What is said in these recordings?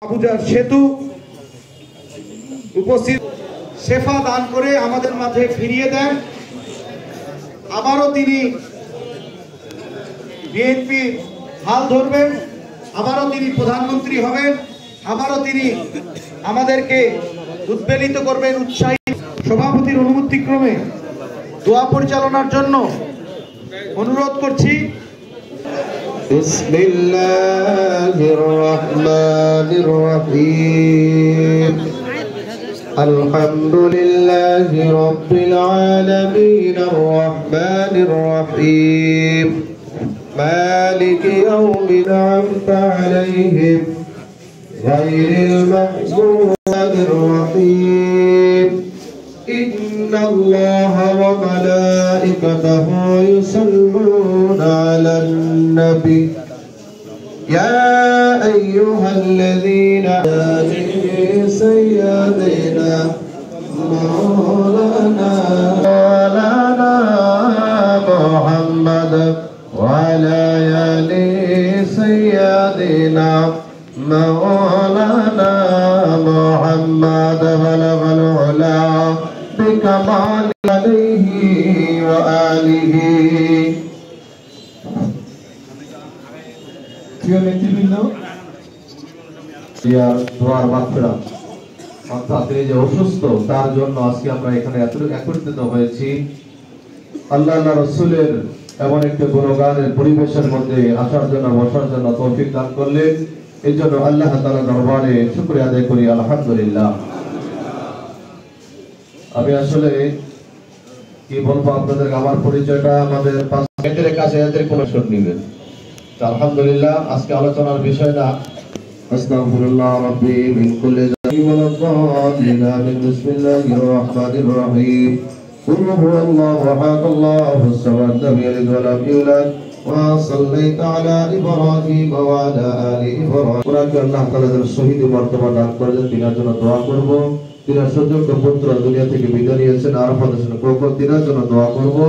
আবুজার সেতু উপস্থিত শেফা দান করে আমাদের মাঝে ফিরিয়ে দেন। আবারও তিনি বিএনপির হাল ধরবেন, আবারও তিনি প্রধানমন্ত্রী হবেন, আবারও তিনি আমাদেরকে উদ্বেলিত করবেন। উৎসাহী সভাপতির অনুমতিক্রমে দোয়া পরিচালনার জন্য অনুরোধ করছি। বিসমিল্লাহির রহমানির রহিম আলহামদুলিল্লাহি রাব্বিল আলামিন আর রহমানির রহিম মালিকি ইয়াউমিল আমতা আলাইহিম গায়রিল মাগদুবির রহিম ইন্নাল্লাহা ওয়া মালাইকাতাহু ইউসাল্লুনা আলান নবী ইয়া আইয়ুহাল্লাযীনা আমানু সাইয়্যিদিনা মাওলানা মুহাম্মাদ ওয়া আলা আলি সাইয়্যিদিনা মাওলানা মুহাম্মাদ বালাগাল উলা বিকামাল আলাইহি ওয়া আলিহি। প্রিয় নেতৃবৃন্দ, দোয়ার মাগফিরাত অর্থাৎ তিনি যে অসুস্থ তার জন্য আজকে আমরা এখানে একত্রিত হয়েছি। আল্লাহ রাসূলের এমন একটা গুণগানের পরিবেশের মধ্যে আসার জন্য বসার জন্য তৌফিক দান করলেন। এই জন্য আল্লাহ তাআলার দরবারে শুকরিয়া আদায় করি, আলহামদুলিল্লাহ। আমি আসলে কি বলবো আপনাদের, আমার পরিচয়টা আমাদের পাঁচের কাছে এদের কোন শোন নিবেন। আলহামদুলিল্লাহ, আজকে আলোচনার বিষয়টা আস্তাগফিরুল্লাহ রাব্বি মিন কুল্লি যামবি ওয়া লাযযালিন বিসমিল্লাহির রহমানির রহিম কুল হুয়াল্লাহু আহাদ আল্লাহুস সামাদ লাম ইয়ালিদ ওয়া লাম ইউলাদ ওয়া সাল্লাইতা আলা ইব্রাহিম ওয়া আলা আলি ইব্রাহিম। কুরআনকে আল্লাহ তাআলা যেন শহীদ মর্তবা দান করেন, তিনার জন্য দোয়া করব। তিনার সুযোগ্য পুত্র দুনিয়া থেকে বিদায় নিয়েছেন, আর আমাদের জন্য কবুল, তিনার জন্য দোয়া করব।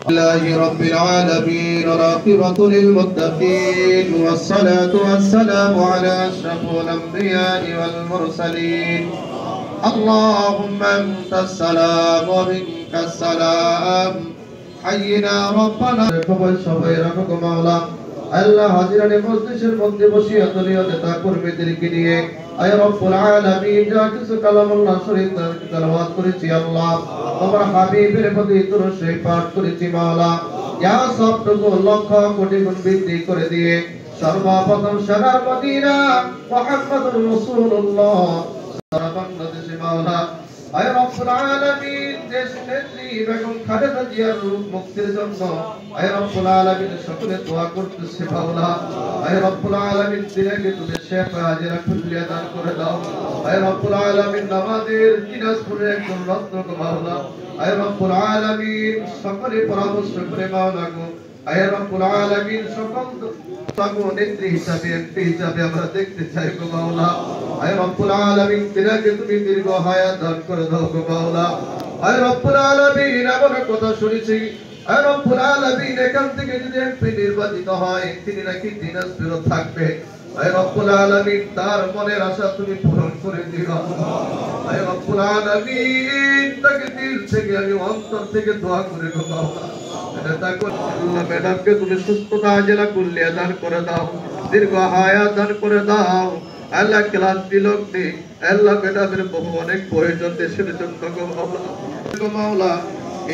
لله رب العالمين والعاقبة للمتقين والصلاة والسلام على أشرف الأنبياء والمرسلين اللهم أنت السلام ومنك السلام حينا ربنا قبل شفيرك مولا আল্লাহ হাজিরানে মজলিসের মধ্যে বসিয়া দলীয় নেতা কর্মীদেরকে নিয়ে আয় রব্বুল আলামিন যা কিছু কালামুল্লাহ শরীফ তেলাওয়াত করেছি আল্লাহ, তোমার হাবিবের প্রতি দরুদ শরীফ পাঠ করেছি মাওলা, ইয়া সবটুকু লক্ষ কোটি গুণ বৃদ্ধি করে দিয়ে সর্বপ্রথম সারা মদিনা মুহাম্মদুর রাসূলুল্লাহ সারা বাংলাদেশে মাওলা আয় রব্বুল আলামিন দেশ নেত্রী বেগম খালেদা জিয়ার মুক্তির জন্য আয় রব্বুল আলামিন সকলে দোয়া করতেছে মাওলা। আয় রব্বুল আলামিন দিনকে তুমি শেফা হাজিরা কুল্লিয়া দান করে দাও। আয় রব্বুল আলামিন আমাদের দিনাজপুরের একজন রত্নকে মাওলা, আয় রব্বুল আলামিন সকলে পরামর্শ করে মাওলা গো, আয় রব্বুল আলামিন সকল তাগো নেত্রী হিসাবে এমপি হিসাবে আমরা দেখতে চাই গো মাওলা। আয় রব্বুল আলামিন দিনকে তুমি দীর্ঘ হায়াত দান করে দাও গো মাওলা। আয় রব্বুল আলামিন এমন কথা শুনেছি, আয় রব্বুল আলামিন এখান থেকে যদি এমপি নির্বাচিত হয় তিনি নাকি দিনাজপুরে থাকবে। আয় রব্বুল আলামিন তার মনের আশা তুমি পূরণ করে দিও। আয় রব্বুল আলামিন তাকে দিল থেকে আমি অন্তর থেকে দোয়া করে গো মাওলা, ম্যাডামকে তুমি সুস্থতা আজেলা কুল্লিয়া দান করে দাও, দীর্ঘ হায়াত দান করে দাও। আল্লাহ ক্লান্তি লোক নেই, আল্লাহ ম্যাডামের বহু অনেক প্রয়োজন দেশের জন্য গো মাওলা।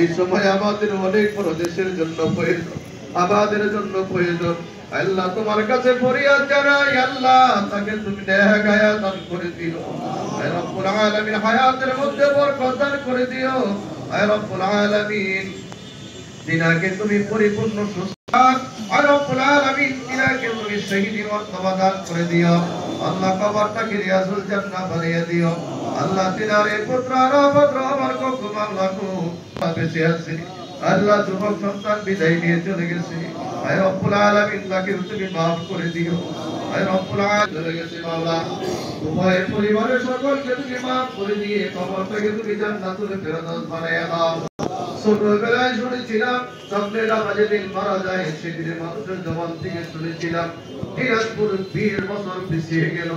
এই সময় আমাদের অনেক বড় দেশের জন্য প্রয়োজন, আমাদের জন্য প্রয়োজন। আল্লাহ তোমার কাছে ফরিয়াদ জানাই, আল্লাহ তাকে তুমি নেক হায়াত দান করে দিও। আয় রব্বুল আলামিন হায়াতের মধ্যে বরকত দান করে দিও। আয় রব্বুল আলামিন দিনাকে তুমি পরিপূর্ণ সুস্থ, আয় রব্বুল আলামিন দিনাকে তুমি শহীদি মর্তবা দান করে দিও। আল্লাহ কবরটাকে রিয়াজুল জান্নাহ বানিয়ে দিও। আল্লাহ দিনারে পুত্র রহমত আমার কো মাওলা কো বেঁচে আছে, আল্লাহ যুবক সন্তান বিদায় নিয়ে চলে গেছে, আয় রব্বুল আলামিন তাকে তুমি মাফ করে দিও। আয় রব্বুল আলামিন চলে গেছে মাওলা, উভয় পরিবারের সকলকে তুমি মাফ করে দিয়ে কবরটাকে তুমি জান্নাতুল ফেরদাউস বানিয়ে দাও। ছোটবেলায় শুনেছিলাম চন্দ্রেরা মাঝে দিন মারা যায়, সেদিনের মানুষের জবান থেকে শুনেছিলাম দিনাজপুর 20 বছর পিছিয়ে গেল।